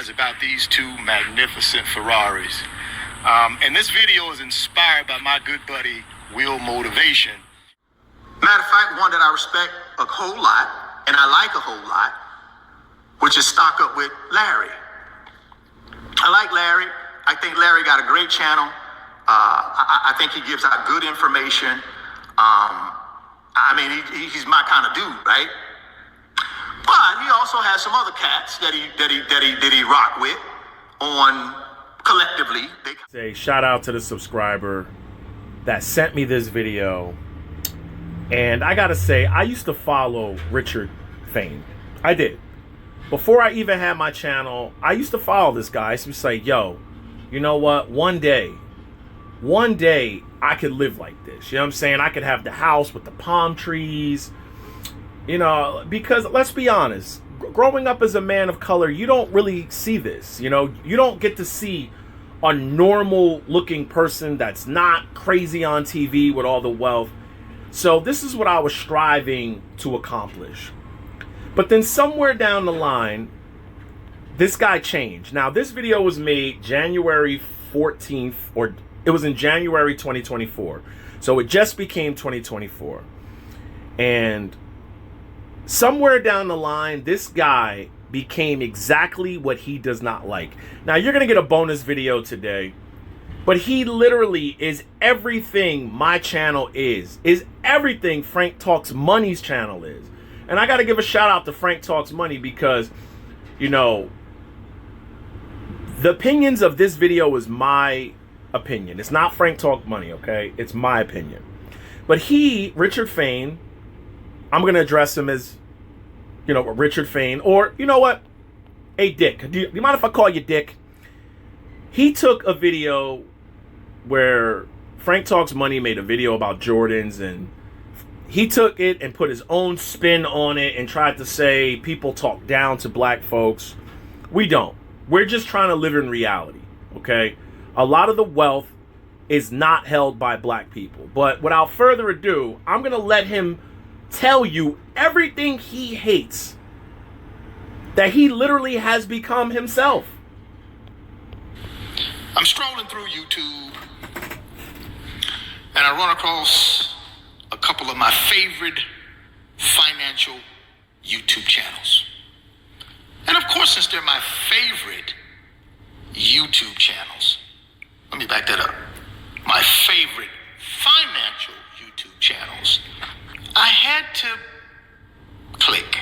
About these two magnificent Ferraris. And this video is inspired by my good buddy, Will Motivation. Matter of fact, one that I respect a whole lot, and I like a whole lot, which is Stock Up with Larry. I like Larry. I think Larry got a great channel. I think he gives out good information. I mean, he's my kind of dude, right? But he also has some other cats that he rock with on collectively. Say shout out to the subscriber that sent me this video. And I gotta say, I used to follow Richard Fain. I did. Before I even had my channel, I used to follow this guy. I used to say, yo, you know what? One day I could live like this. You know what I'm saying? I could have the house with the palm trees. You know, because let's be honest, growing up as a man of color, you don't really see this. You know, you don't get to see a normal looking person that's not crazy on TV with all the wealth. So this is what I was striving to accomplish. But then somewhere down the line, this guy changed. Now, this video was made January 14th, or it was in January 2024. So it just became 2024. And somewhere down the line, this guy became exactly what he does not like. Now, you're going to get a bonus video today, but he literally is everything my channel is everything Frank Talks Money's channel is. And I got to give a shout out to Frank Talks Money because, you know, the opinions of this video is my opinion. It's not Frank Talk Money, okay? It's my opinion. But he, Richard Fain, I'm going to address him as, you know, Richard Fain, or, you know what? Hey, Dick. Do you mind if I call you Dick? He took a video where Frank Talks Money made a video about Jordans, and he took it and put his own spin on it and tried to say people talk down to black folks. We don't. We're just trying to live in reality, okay? A lot of the wealth is not held by black people. But without further ado, I'm going to let him tell you everything he hates that he literally has become himself. I'm strolling through YouTube and I run across a couple of my favorite financial YouTube channels. And of course, since they're my favorite YouTube channels, let me back that up. My favorite financial YouTube channels, I had to click.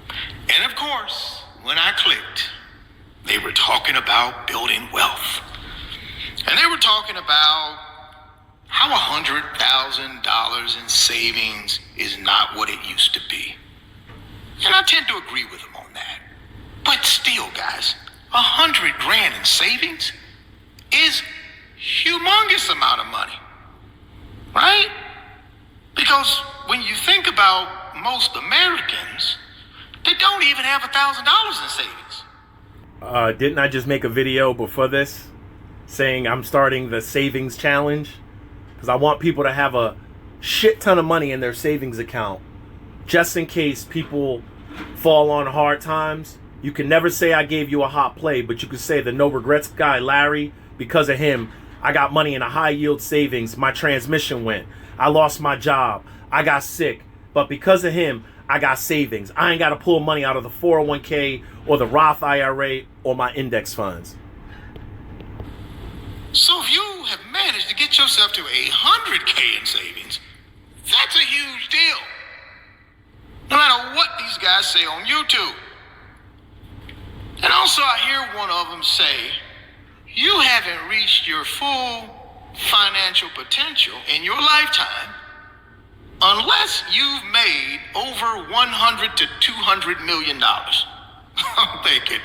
And of course, when I clicked, they were talking about building wealth. And they were talking about how $100,000 in savings is not what it used to be. And I tend to agree with them on that. But still, guys, $100,000 in savings is humongous amount of money, right? Because when you think about most Americans, they don't even have $1,000 in savings. Didn't I just make a video before this saying I'm starting the savings challenge? Because I want people to have a shit ton of money in their savings account just in case people fall on hard times. You can never say I gave you a hot play, but you could say the no regrets guy, Larry, because of him, I got money in a high yield savings. My transmission went. I lost my job. I got sick. But because of him, I got savings. I ain't got to pull money out of the 401k or the Roth IRA or my index funds. So if you have managed to get yourself to $100K in savings, that's a huge deal. No matter what these guys say on YouTube. And also I hear one of them say, you haven't reached your full financial potential in your lifetime unless you've made over $100 to $200 million. I'm thinking,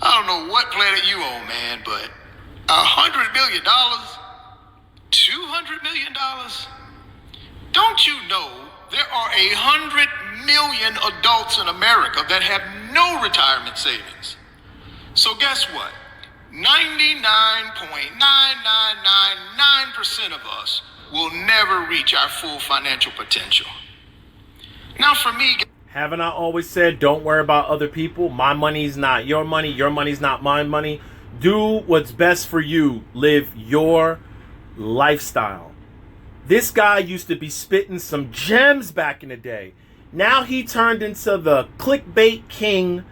I don't know what planet you on, man, but $100 million, $200 million. Don't you know there are 100 million adults in America that have no retirement savings? So guess what? 99.9999% of us will never reach our full financial potential. Now for me... Haven't I always said, don't worry about other people? My money's not your money's not my money. Do what's best for you. Live your lifestyle. This guy used to be spitting some gems back in the day. Now he turned into the clickbait king,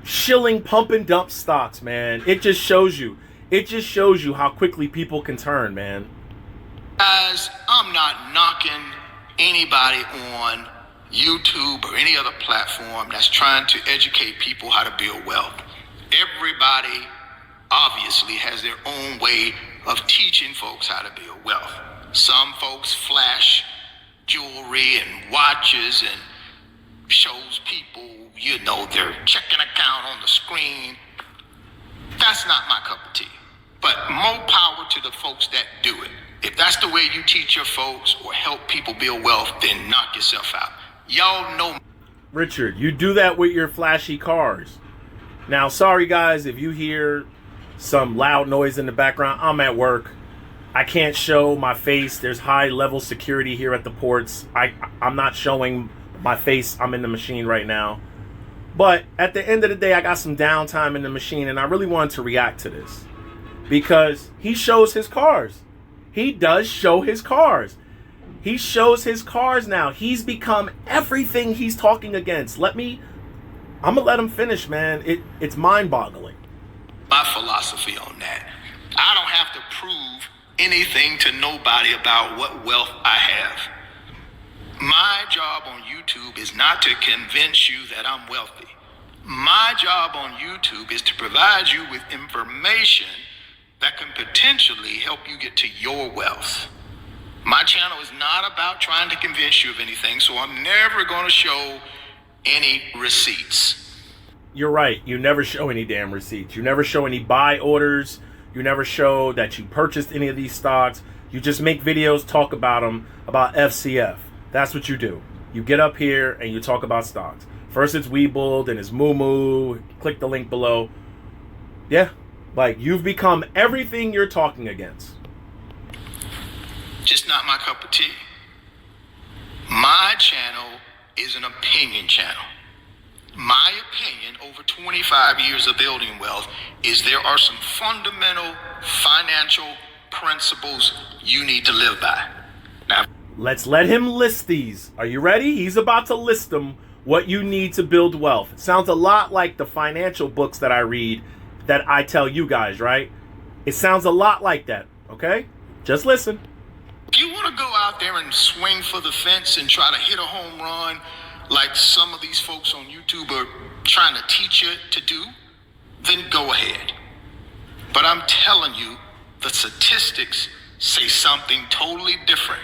shilling pump and dump stocks, man. It just shows you. It just shows you how quickly people can turn, man. Guys, I'm not knocking anybody on YouTube or any other platform that's trying to educate people how to build wealth. Everybody obviously has their own way of teaching folks how to build wealth. Some folks flash jewelry and watches and shows people, you know, their checking account on the screen. That's not my cup of tea. But more power to the folks that do it. If that's the way you teach your folks or help people build wealth, then knock yourself out. Y'all know. Richard, you do that with your flashy cars. Now, sorry guys, if you hear some loud noise in the background, I'm at work. I can't show my face. There's high level security here at the ports. I'm not showing my face. I'm in the machine right now. But at the end of the day, I got some downtime in the machine, and I really wanted to react to this because he shows his cars. He does show his cars. He shows his cars now. He's become everything he's talking against. I'm gonna let him finish, man. It's mind-boggling. My philosophy on that. I don't have to prove anything to nobody about what wealth I have. My job on YouTube is not to convince you that I'm wealthy. My job on YouTube is to provide you with information that can potentially help you get to your wealth. My channel is not about trying to convince you of anything, so I'm never going to show any receipts. You're right. You never show any damn receipts. You never show any buy orders. You never show that you purchased any of these stocks. You just make videos, talk about them, about FCF. That's what you do. You get up here and you talk about stocks. First it's Webull, then it's Moo. Click the link below. Yeah, like you've become everything you're talking against. Just not my cup of tea. My channel is an opinion channel. My opinion over 25 years of building wealth is there are some fundamental financial principles you need to live by. Now, let's let him list these. Are you ready? He's about to list them, what you need to build wealth. It sounds a lot like the financial books that I read that I tell you guys, right? It sounds a lot like that, okay? Just listen. if you want to go out there and swing for the fence and try to hit a home run like some of these folks on YouTube are trying to teach you to do, then go ahead. But I'm telling you, the statistics say something totally different.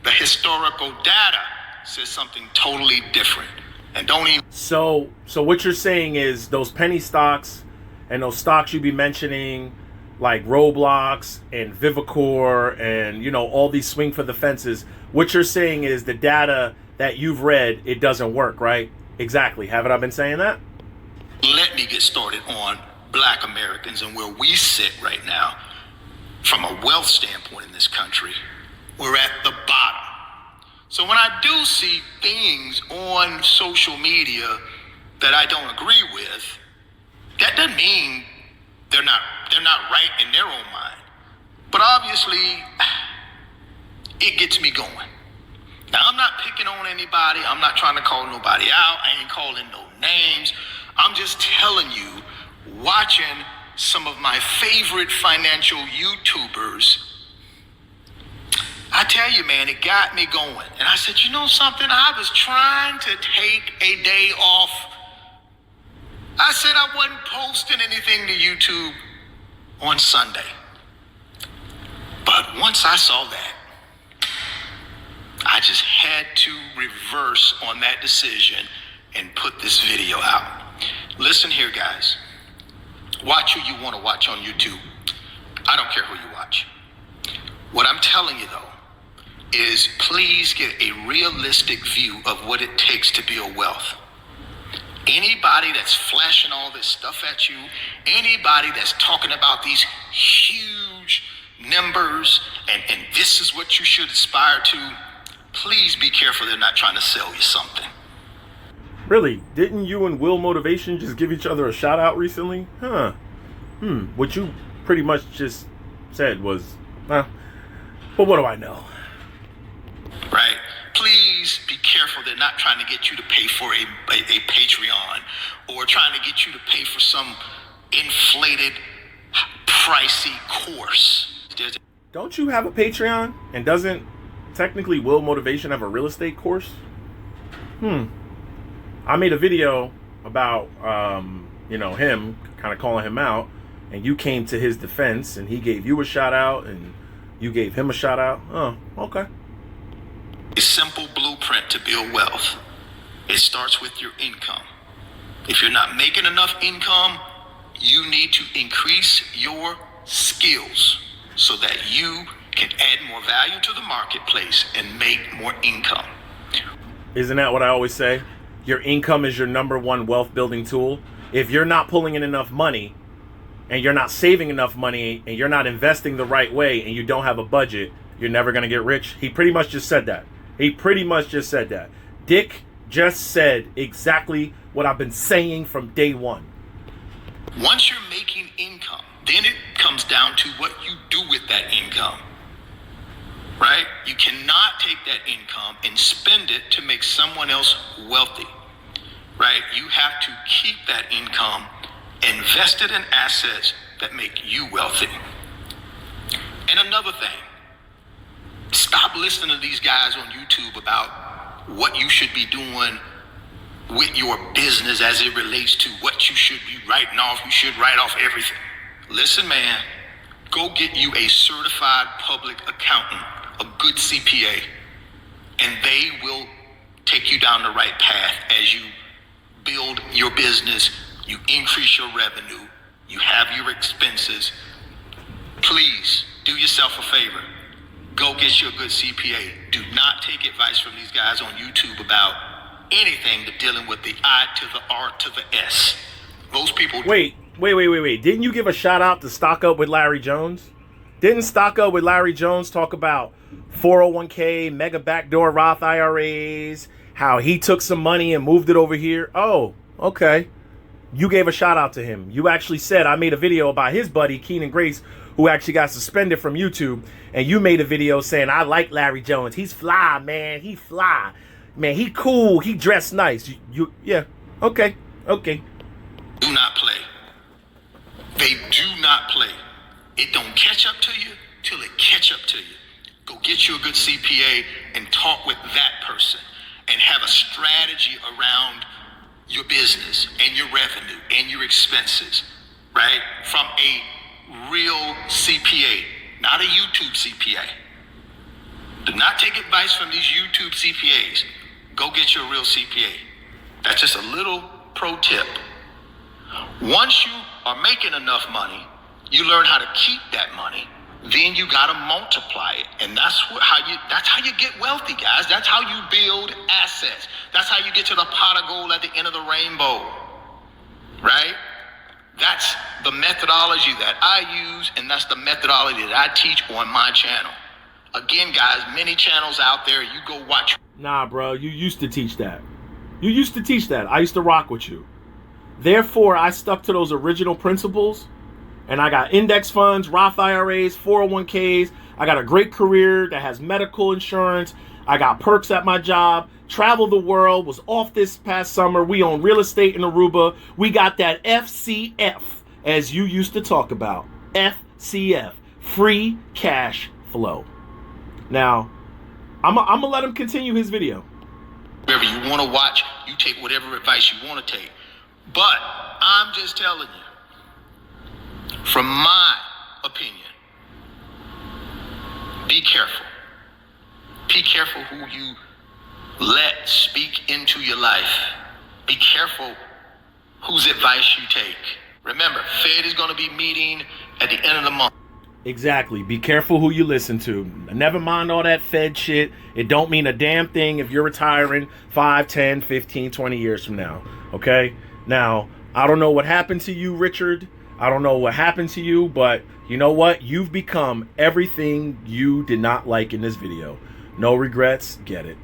The historical data says something totally different. And don't even... So what you're saying is those penny stocks and those stocks you be mentioning, like Roblox and Vivacor and, you know, all these swing for the fences, what you're saying is the data that you've read, it doesn't work, right? Exactly. Haven't I been saying that? Let me get started on Black Americans and where we sit right now. From a wealth standpoint in this country, we're at the bottom. So when I do see things on social media that I don't agree with, that doesn't mean they're not right in their own mind. But obviously, it gets me going. Now, I'm not picking on anybody. I'm not trying to call nobody out. I ain't calling no names. I'm just telling you, watching some of my favorite financial YouTubers, I tell you, man, it got me going. And I said, you know something? I was trying to take a day off. I said I wasn't posting anything to YouTube on Sunday. But once I saw that, I just had to reverse on that decision and put this video out. Listen here, guys. Watch who you want to watch on YouTube. I don't care who you watch. What I'm telling you, though, is please get a realistic view of what it takes to build wealth. Anybody that's flashing all this stuff at you, anybody that's talking about these huge numbers and this is what you should aspire to, please be careful they're not trying to sell you something. Really? Didn't you and Will Motivation just give each other a shout out recently? Huh. What you pretty much just said was, but what do I know? Right? Please be careful they're not trying to get you to pay for a Patreon or trying to get you to pay for some inflated, pricey course. Don't you have a Patreon? And doesn't technically Will Motivation have a real estate course? I made a video about, him, kind of calling him out, and you came to his defense, and he gave you a shout out, and you gave him a shout out. Oh, okay. A simple blueprint to build wealth. It starts with your income. If you're not making enough income, you need to increase your skills so that you can add more value to the marketplace and make more income. Isn't that what I always say? Your income is your number one wealth building tool. If you're not pulling in enough money and you're not saving enough money and you're not investing the right way and you don't have a budget, you're never going to get rich. He pretty much just said that. Dick just said exactly what I've been saying from day one. Once you're making income, then it comes down to what you do with that income. Right? You cannot take that income and spend it to make someone else wealthy. Right? You have to keep that income invested in assets that make you wealthy. And another thing, stop listening to these guys on YouTube about what you should be doing with your business as it relates to what you should be writing off. You should write off everything. Listen, man, go get you a certified public accountant, a good CPA, and they will take you down the right path as you build your business, you increase your revenue, you have your expenses. Please do yourself a favor. Go get you a good CPA. Do not take advice from these guys on YouTube about anything to dealing with the I to the R to the S. Those people... Wait. Didn't you give a shout out to Stock Up with Larry Jones? Didn't Stock Up with Larry Jones talk about 401k, mega backdoor Roth IRAs, how he took some money and moved it over here? Oh, okay. You gave a shout out to him. You actually said, I made a video about his buddy, Keenan Grace, who actually got suspended from YouTube. And you made a video saying, I like Larry Jones. He's fly, man. He fly. Man, he cool. He dressed nice. Yeah. Okay. Do not play. They do not play. It don't catch up to you till it catch up to you. Go get you a good CPA and talk with that person and have a strategy around your business and your revenue and your expenses, right? From a real CPA, not a YouTube CPA. Do not take advice from these YouTube CPAs. Go get you a real CPA. That's just a little pro tip. Once you are making enough money, you learn how to keep that money. Then you gotta multiply it, and that's how you get wealthy, guys. That's how you build assets. That's how you get to the pot of gold at the end of the rainbow, right? That's the methodology that I use, and that's the methodology that I teach on my channel. Again, guys, many channels out there. You go watch. Nah, bro, you used to teach that. I used to rock with you. Therefore, I stuck to those original principles. And I got index funds, Roth IRAs, 401ks. I got a great career that has medical insurance. I got perks at my job. Travel the world. Was off this past summer. We own real estate in Aruba. We got that FCF, as you used to talk about. FCF, free cash flow. Now, I'm going to let him continue his video. Whatever you want to watch, you take whatever advice you want to take. But I'm just telling you, from my opinion, be careful. Be careful who you let speak into your life. Be careful whose advice you take. Remember, Fed is going to be meeting at the end of the month. Exactly. Be careful who you listen to. Never mind all that Fed shit. It don't mean a damn thing if you're retiring 5, 10, 15, 20 years from now. Okay? Now, I don't know what happened to you, Richard. I don't know what happened to you, but you know what? You've become everything you did not like in this video. No regrets, get it.